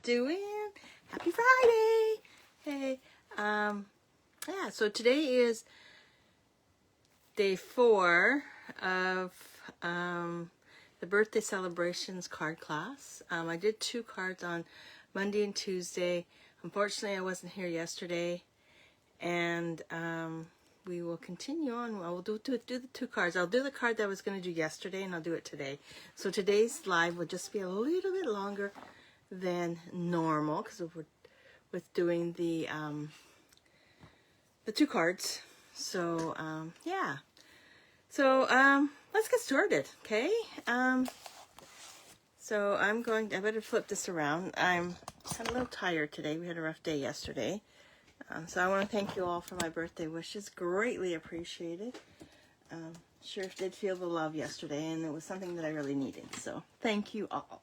doing? Happy Friday! Hey, yeah, so today is day 4 of the birthday celebrations card class. I did 2 cards on Monday and Tuesday. Unfortunately, I wasn't here yesterday, and we will continue on. I will do the 2 cards. I'll do the card that I was going to do yesterday, and I'll do it today. So today's live will just be a little bit longer than normal because we're with doing the 2 cards. So yeah. So let's get started, okay? So I better flip this around. I'm a little tired today. We had a rough day yesterday. So I want to thank you all for my birthday wishes. Greatly appreciated. Sure did feel the love yesterday, and it was something that I really needed. So thank you all.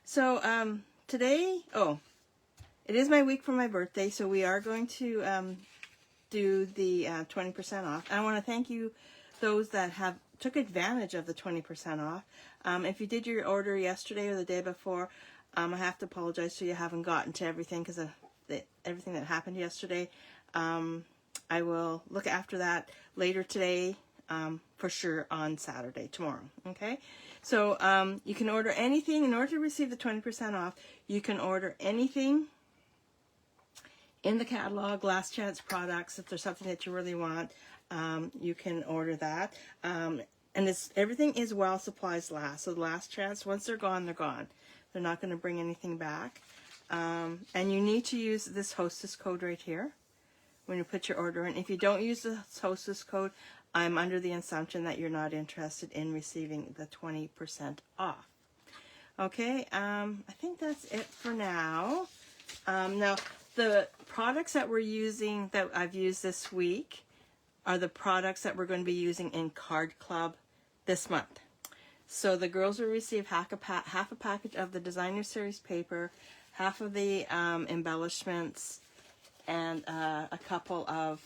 So today, it is my week for my birthday, so we are going to do the 20% off. I want to thank you, those that took advantage of the 20% off. If you did your order yesterday or the day before, I have to apologize so you haven't gotten to everything because of everything that happened yesterday. I will look after that later today, for sure on Saturday, tomorrow, okay? So you can order anything. In order to receive the 20% off, you can order anything in the catalog, last chance products. If there's something that you really want, you can order that. And everything is while supplies last. So the last chance, once they're gone, they're gone. They're not going to bring anything back. And you need to use this hostess code right here when you put your order in. If you don't use the hostess code, I'm under the assumption that you're not interested in receiving the 20% off. Okay, I think that's it for now. Now, the products that we're using, that I've used this week, are the products that we're going to be using in Card Club this month. So the girls will receive half a package of the Designer Series paper, half of the embellishments, and a couple of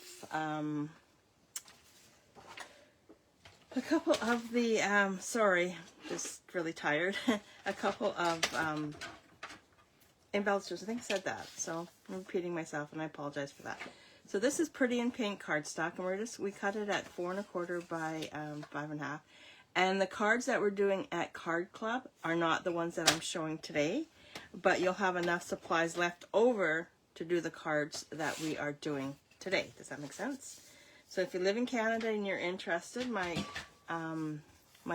the, sorry, just really tired, a couple of embellishers. I think I said that, so I'm repeating myself, and I apologize for that. So this is Pretty in Pink cardstock, and we cut it at 4 1/4 by 5 1/2. And the cards that we're doing at Card Club are not the ones that I'm showing today, but you'll have enough supplies left over to do the cards that we are doing today. Does that make sense? So if you live in Canada and you're interested, my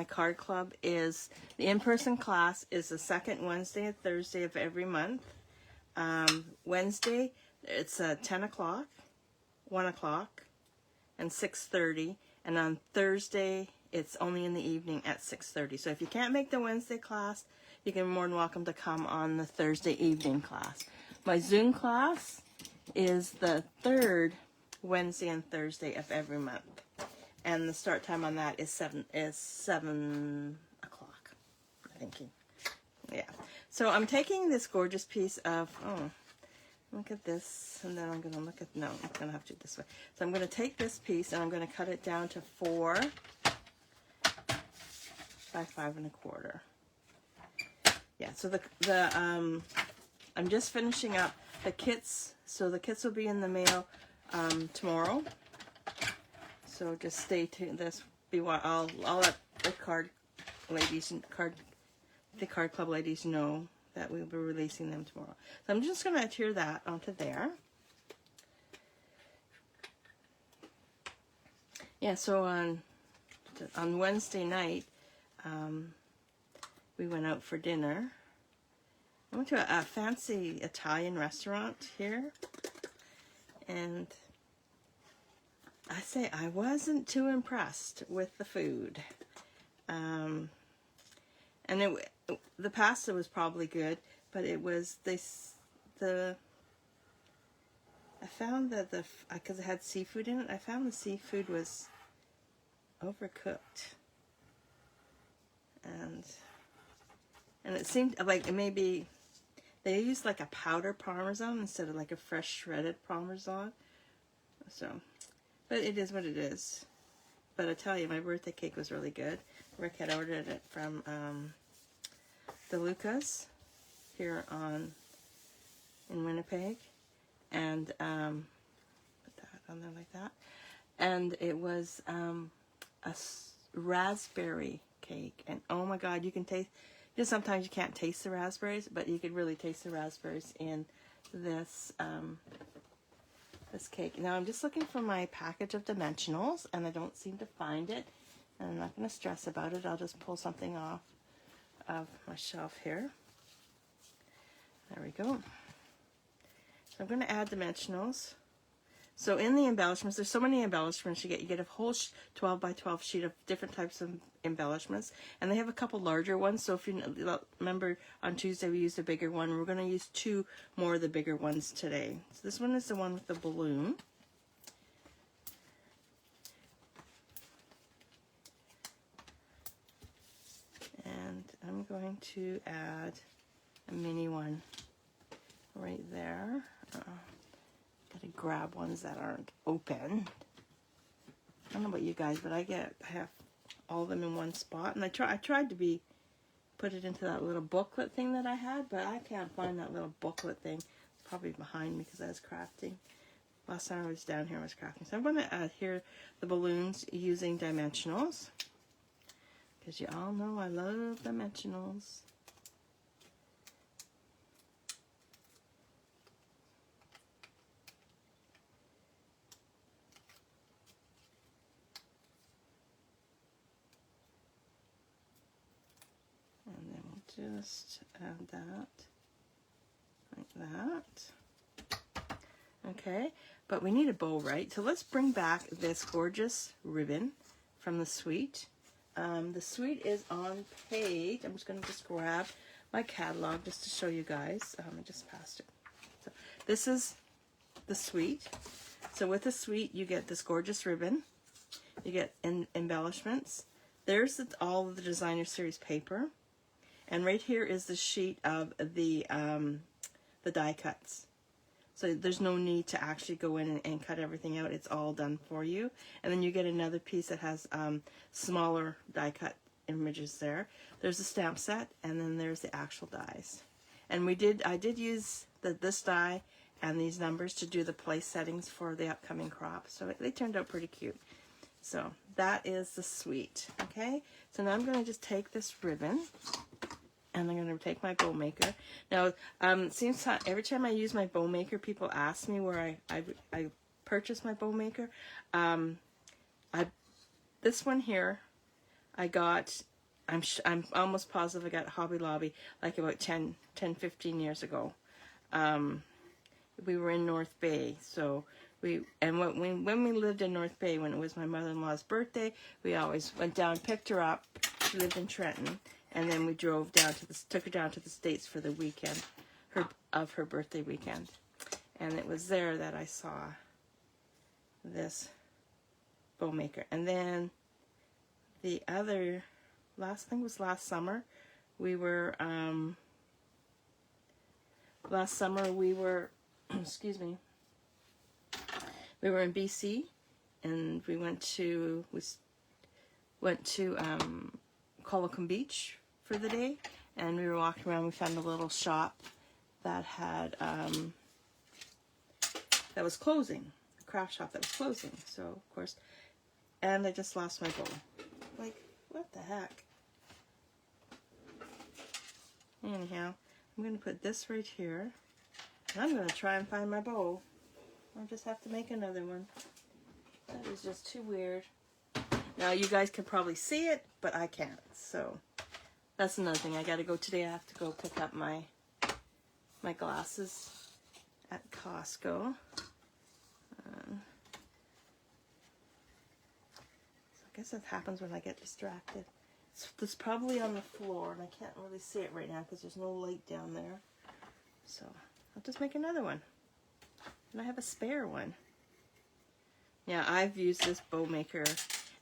Card Club is, the in-person class is the second Wednesday and Thursday of every month. Wednesday, it's 10 o'clock, 1 o'clock, and 6:30. And on Thursday, it's only in the evening at 6:30. So if you can't make the Wednesday class, you can be more than welcome to come on the Thursday evening class. My Zoom class is the third Wednesday and Thursday of every month. And the start time on that is 7 o'clock, I'm thinking. Yeah. So I'm taking this gorgeous piece of, look at this, and then I'm going to look at, no, I'm going to have to do it this way. So I'm going to take this piece, and I'm going to cut it down to 4 by 5 1/4. Yeah, so I'm just finishing up the kits. So the kits will be in the mail tomorrow. So just stay tuned. I'll let the Card Club ladies know that we'll be releasing them tomorrow. So I'm just going to adhere that onto there. Yeah, so on Wednesday night, we went out for dinner. I went to a fancy Italian restaurant here, and I wasn't too impressed with the food. And the pasta was probably good, but it was I found that because it had seafood in it, I found the seafood was overcooked. And it seemed like maybe they used like a powder Parmesan instead of like a fresh shredded Parmesan. So, but it is what it is. But I tell you, my birthday cake was really good. Rick had ordered it from De Luca's here on in Winnipeg, and put that on there like that. And it was raspberry cake, and oh my God, you can taste. Just sometimes you can't taste the raspberries, but you could really taste the raspberries in this this cake. Now I'm just looking for my package of dimensionals, and I don't seem to find it. And I'm not going to stress about it. I'll just pull something off of my shelf here. There we go. So I'm going to add dimensionals. So in the embellishments, there's so many embellishments you get. You get a whole 12 by 12 sheet of different types of embellishments. And they have a couple larger ones. So if you remember, on Tuesday we used a bigger one. We're going to use 2 more of the bigger ones today. So this one is the one with the balloon. And I'm going to add a mini one right there. Gotta grab ones that aren't open. I don't know about you guys, but I have all of them in one spot. And I tried to put it into that little booklet thing that I had, but I can't find that little booklet thing. It's probably behind me because I was crafting. Last time I was down here, I was crafting. So I'm going to add here the balloons using dimensionals, because you all know I love dimensionals. And then we'll just add that like that. Okay, but we need a bow, right? So let's bring back this gorgeous ribbon from the suite. The suite is on page, I'm just going to just grab my catalog just to show you guys. I just passed it. So this is the suite. So with the suite, you get this gorgeous ribbon. You get embellishments. There's all of the designer series paper. And right here is the sheet of the die cuts. So there's no need to actually go in and cut everything out. It's all done for you. And then you get another piece that has smaller die cut images there. There's a stamp set, and then there's the actual dies. And I did use this die and these numbers to do the place settings for the upcoming crop. So they turned out pretty cute. So that is the suite. Okay. So now I'm going to just take this ribbon. And I'm going to take my bow maker. Now, seems every time I use my bow maker, people ask me where I purchased my bow maker. This one here, I got, I'm almost positive I got Hobby Lobby like about 15 years ago. We were in North Bay, so when we lived in North Bay, when it was my mother-in-law's birthday, we always went down, picked her up. She lived in Trenton. And then we drove down took her down to the States for the weekend, her birthday weekend. And it was there that I saw this bow maker. And then the last thing was last summer. We were, excuse me, we were in BC, and we went to Qualicum Beach for the day, and we were walking around. We found a little shop that had that was closing, a craft shop that was closing. So of course, and I just lost my bow. Like, what the heck? Anyhow, I'm going to put this right here, and I'm going to try and find my bow. I'll just have to make another one. That is just too weird. Now, you guys can probably see it, but I can't. So, that's another thing. I got to go today. I have to go pick up my glasses at Costco. So, I guess that happens when I get distracted. It's probably on the floor, and I can't really see it right now because there's no light down there. So, I'll just make another one. And I have a spare one. Yeah, I've used this bow maker.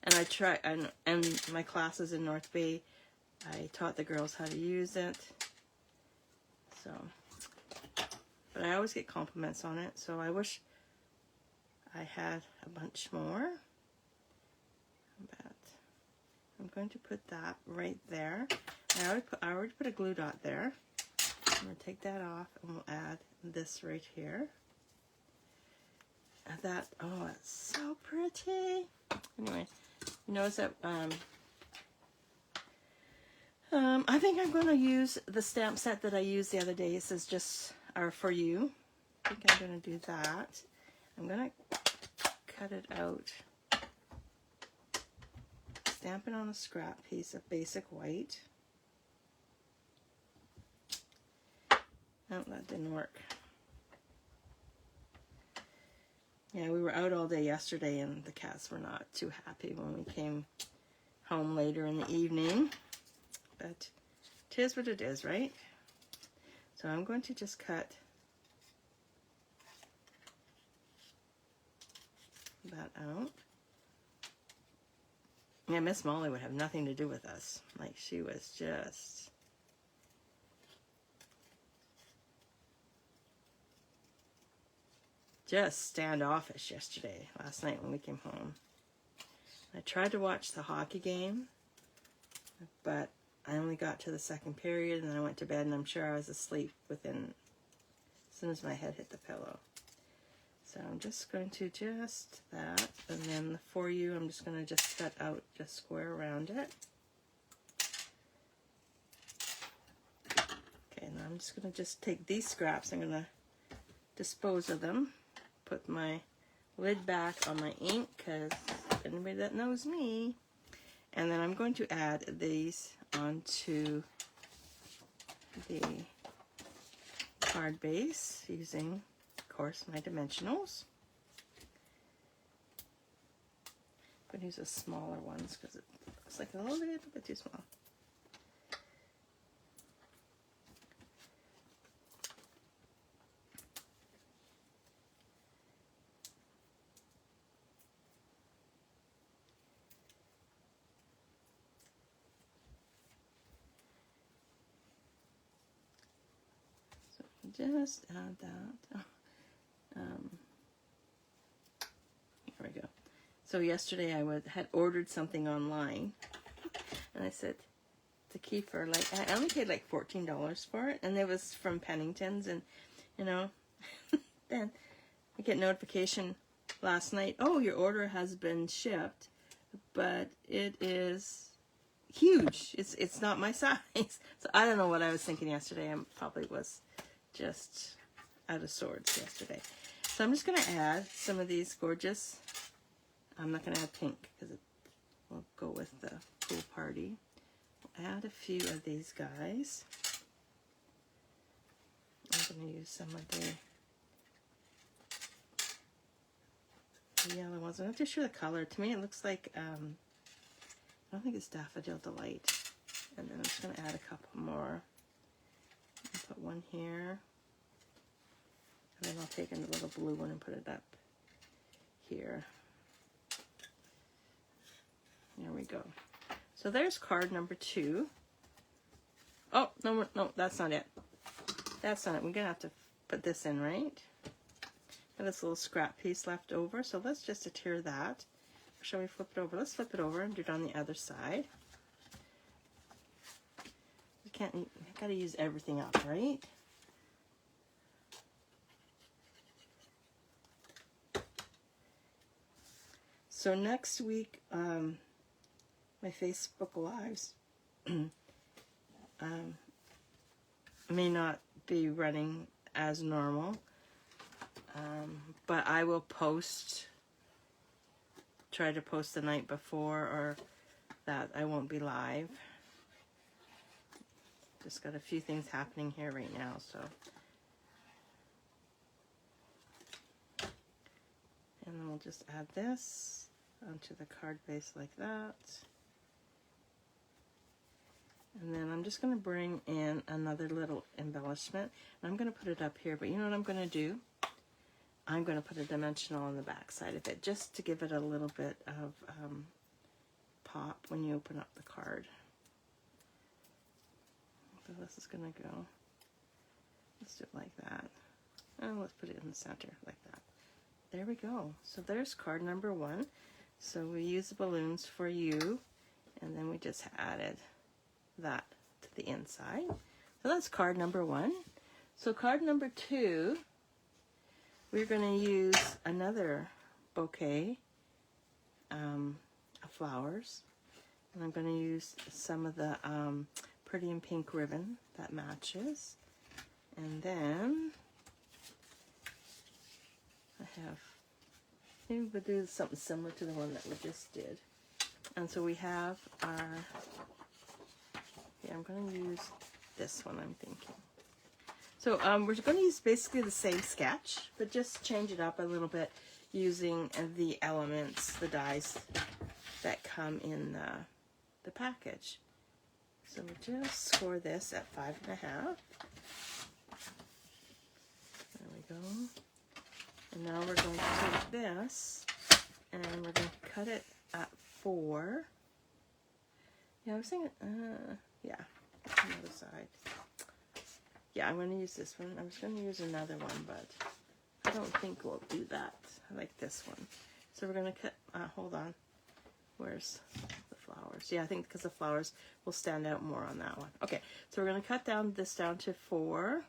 And I try, and my classes in North Bay, I taught the girls how to use it. So, but I always get compliments on it. So I wish I had a bunch more. But I'm going to put that right there. I already put a glue dot there. I'm going to take that off, and we'll add this right here. That, oh, it's so pretty. Anyway, you notice that I think I'm going to use the stamp set that I used the other day. It says just are for you. I think I'm going to do that. I'm going to cut it out. Stamp it on a scrap piece of basic white. Oh, that didn't work. Yeah, we were out all day yesterday and the cats were not too happy when we came home later in the evening. But it is what it is, right? So I'm going to just cut that out. Yeah, Miss Molly would have nothing to do with us. Like, she was just standoffish yesterday, last night when we came home. I tried to watch the hockey game, but I only got to the second period and then I went to bed and I'm sure I was asleep within, as soon as my head hit the pillow. So I'm just going to just that, and then for you, I'm just going to just cut out just square around it. Okay, now I'm just going to just take these scraps, I'm going to dispose of them, put my lid back on my ink, because anybody that knows me, and then I'm going to add these onto the card base using, of course, my dimensionals. I'm going to use the smaller ones because it looks like a little bit too small. Just add that. Here we go. So yesterday I had ordered something online, and I said to Kiefer, like, I only paid like $14 for it, and it was from Pennington's, and you know, then I get notification last night, oh, your order has been shipped, but it is huge. It's not my size. So I don't know what I was thinking yesterday. I probably was just out of sorts yesterday. So I'm just going to add some of these gorgeous, I'm not going to add pink because it will go with the pool party. We'll add a few of these guys. I'm going to use some of the yellow ones. I'm not too sure the color. To me it looks like, I don't think it's Daffodil Delight. And then I'm just going to add a couple more. I'll put one here. And then I'll take a little blue one and put it up here. There we go. So there's card number 2. Oh, no, that's not it. That's not it. We're going to have to put this in, right? Got this little scrap piece left over. So let's just adhere that. Shall we flip it over? Let's flip it over and do it on the other side. I gotta use everything up, right? So next week, my Facebook Lives may not be running as normal, but I will try to post the night before, or that I won't be live. Just got a few things happening here right now, so. And then we'll just add this onto the card base like that. And then I'm just going to bring in another little embellishment. And I'm going to put it up here, but you know what I'm going to do? I'm going to put a dimensional on the back side of it, just to give it a little bit of pop when you open up the card. So this is going to go, let's do it like that. And let's put it in the center like that. There we go. So there's card number 1. So we use the balloons for you, and then we just added that to the inside. So that's card number 1. So card number 2, we're going to use another bouquet of flowers. And I'm going to use some of the Pretty in Pink ribbon that matches. And then I have, maybe we'll do something similar to the one that we just did. And so we have our, yeah, I'm going to use this one, I'm thinking. So we're going to use basically the same sketch, but just change it up a little bit using the elements, the dies that come in the package. So we'll just score this at 5.5. There we go. And now we're going to take this and we're going to cut it at 4. Yeah, I was thinking, yeah, on the other side. Yeah, I'm going to use this one. I was going to use another one, but I don't think we'll do that. I like this one. So we're going to cut, hold on. Where's the flowers? Yeah, I think because the flowers will stand out more on that one. Okay, so we're going to cut down this down to 4.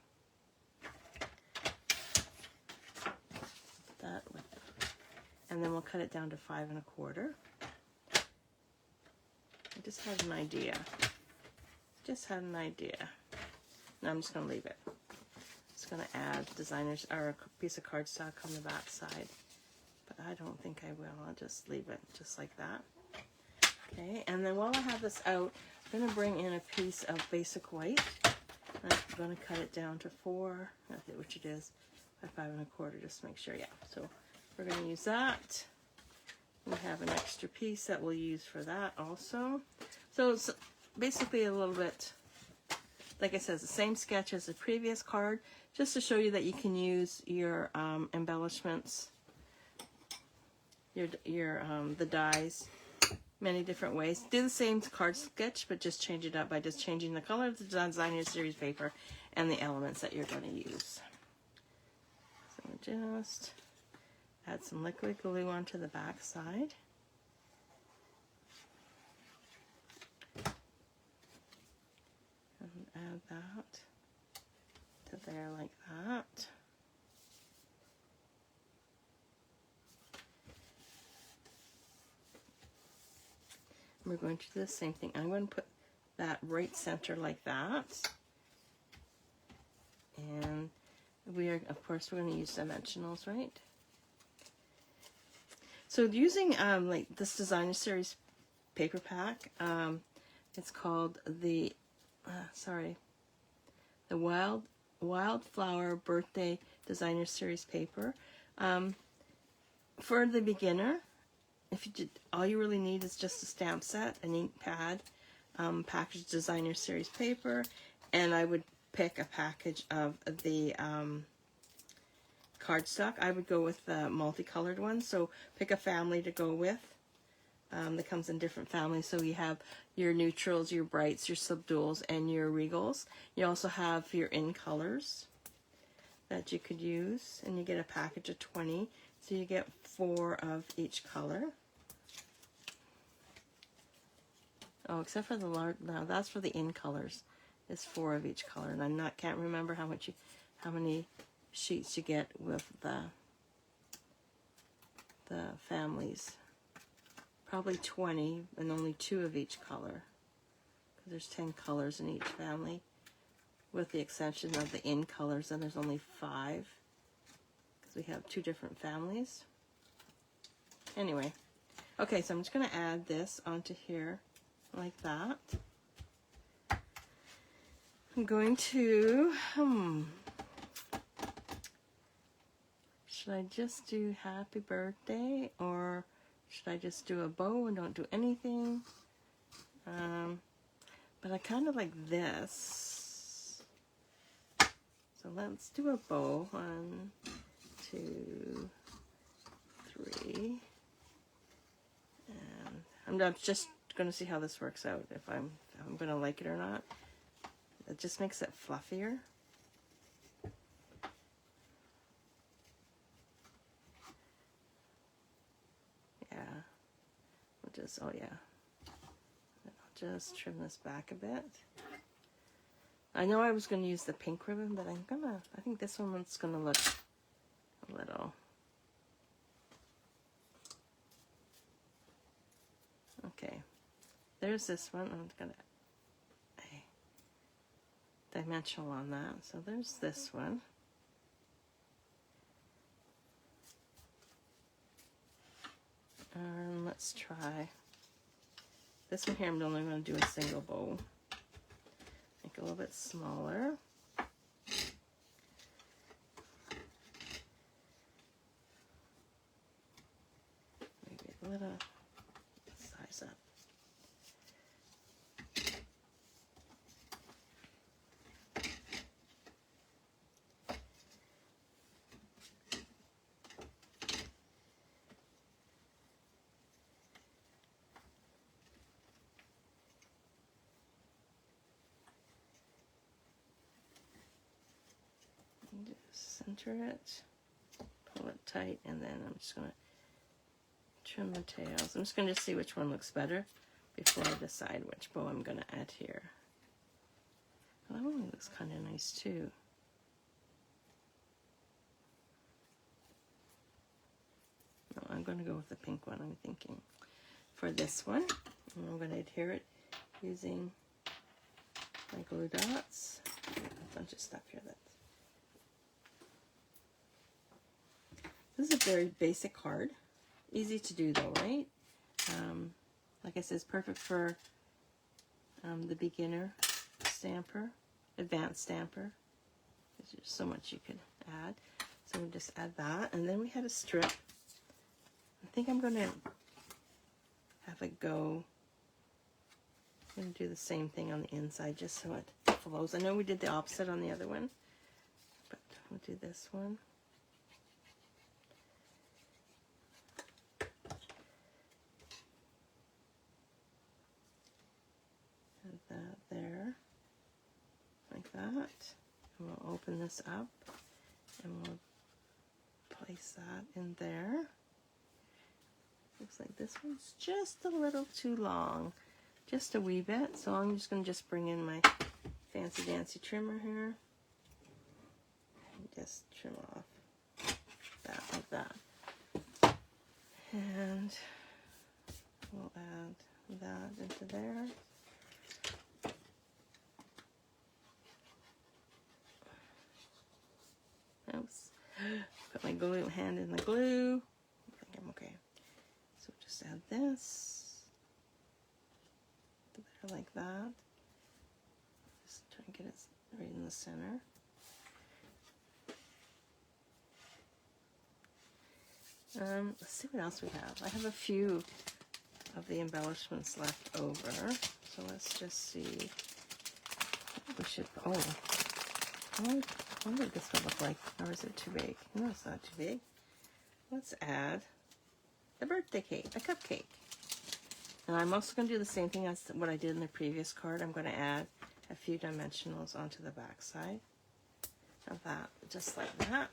That one. And then we'll cut it down to 5.25. I just had an idea. No, I'm just going to leave it. Just going to add designers or a piece of cardstock on the back side. But I don't think I will. I'll just leave it just like that. Okay, and then while I have this out, I'm going to bring in a piece of basic white. I'm going to cut it down to 4, which it is, by 5.25, just to make sure. Yeah, so we're going to use that. We have an extra piece that we'll use for that also. So it's basically a little bit, like I said, the same sketch as the previous card, just to show you that you can use your embellishments, the dies, many different ways. Do the same card sketch, but just change it up by just changing the color of the Designer Series paper and the elements that you're going to use. So we just add some liquid glue onto the back side. And add that to there like that. We're going to do the same thing. I'm going to put that right center like that. And we are, of course, we're going to use dimensionals, right? So using like this Designer Series paper pack, it's called the, the Wildflower Birthday Designer Series paper. For the beginner, if you did, all you really need is just a stamp set, an ink pad, packaged Designer Series paper, and I would pick a package of the cardstock. I would go with the multicolored one, so pick a family to go with that comes in different families. So you have your neutrals, your brights, your subduals, and your regals. You also have your in colors that you could use, and you get a package of 20. So you get 4 of each color. Oh, except for the large, no, that's for the in colors. It's 4 of each color, and I can't remember how many sheets you get with the families. Probably 20, and only 2 of each color, because there's 10 colors in each family, with the exception of the in colors, and there's only 5. We have 2 different families. Anyway, okay, so I'm just going to add this onto here like that. I'm going to, should I just do happy birthday, or should I just do a bow and don't do anything? But I kind of like this. So let's do a bow. 1, 2, 3, and I'm just going to see how this works out, if I'm going to like it or not. It just makes it fluffier. Yeah, we'll just, oh yeah, I'll just trim this back a bit. I know I was going to use the pink ribbon, but I think this one's going to look little. Okay, there's this one. I'm gonna dimensional on that. So there's this one. Let's try this one here. I'm only going to do a single bow. Make it a little bit smaller. Maybe a little size up. Just center it, pull it tight, and then I'm just going to trim the tails. I'm just going to see which one looks better before I decide which bow I'm going to add here. Well, that one looks kind of nice too. No, I'm going to go with the pink one, I'm thinking, for this one. And I'm going to adhere it using my glue dots. A bunch of stuff here. This is a very basic card. Easy to do though, right? Like I said, it's perfect for the beginner stamper, advanced stamper. There's just so much you could add. So we'll just add that. And then we had a strip. I think I'm going to have it go. I'm going to do the same thing on the inside just so it flows. I know we did the opposite on the other one, but we'll do this one. That there, like that. And we'll open this up and we'll place that in there. Looks like this one's just a little too long, just a wee bit. So I'm just going to bring in my fancy dancy trimmer here and just trim off that like that. And we'll add that into there. Oops. Put my glue hand in the glue. I think I'm okay. So just add this there like that. Just try and get it right in the center. Let's see what else we have. I have a few of the embellishments left over. So let's just see. We should. Oh, what did this one look like? Or is it too big? No, it's not too big. Let's add the birthday cake, a cupcake. And I'm also going to do the same thing as what I did in the previous card. I'm going to add a few dimensionals onto the back side of that, just like that.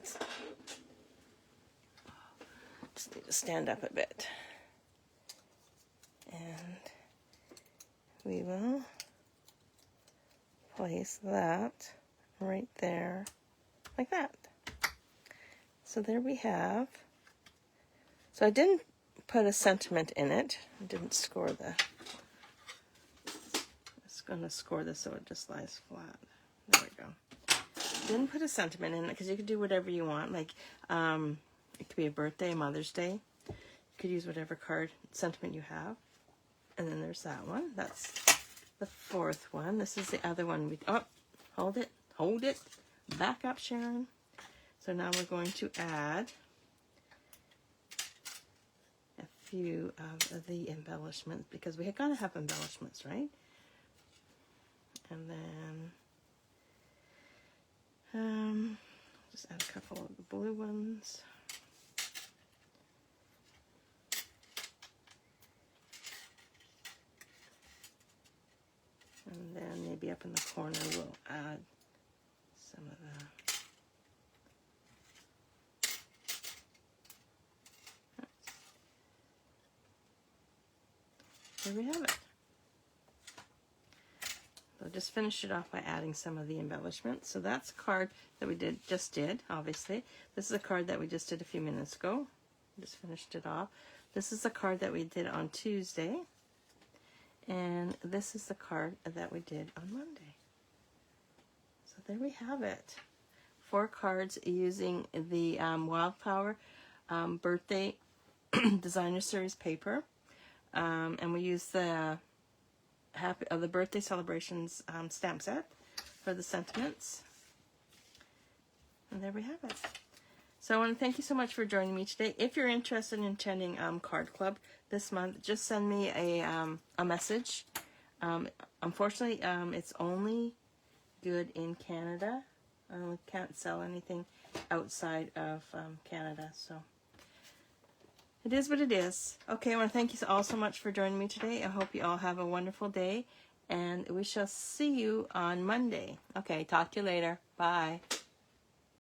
Just need to stand up a bit. And we will place that right there, like that. So there we have. So I didn't put a sentiment in it. I didn't score the. I'm just going to score this so it just lies flat. There we go. Didn't put a sentiment in it because you could do whatever you want. Like it could be a birthday, a Mother's Day. You could use whatever card sentiment you have. And then there's that one. That's the fourth one. This is the other one. Hold it. Back up, Sharon. So now we're going to add a few of the embellishments because we got to have embellishments, right? And then just add a couple of the blue ones. And then maybe up in the corner we'll add some of the there we have it. So just finished it off by adding some of the embellishments. So that's a card that we just did, obviously. This is a card that we just did a few minutes ago. Just finished it off. This is the card that we did on Tuesday. And this is the card that we did on Monday. So there we have it. 4 cards using the Wildflower Birthday Designer Series paper. And we use the the Birthday Celebrations stamp set for the sentiments. And there we have it. So I want to thank you so much for joining me today. If you're interested in attending Card Club this month, just send me a message. Unfortunately, it's only good in Canada. We can't sell anything outside of Canada, so it is what it is. Okay, I want to thank you all so much for joining me today. I hope you all have a wonderful day, and we shall see you on Monday. Okay, talk to you later. Bye.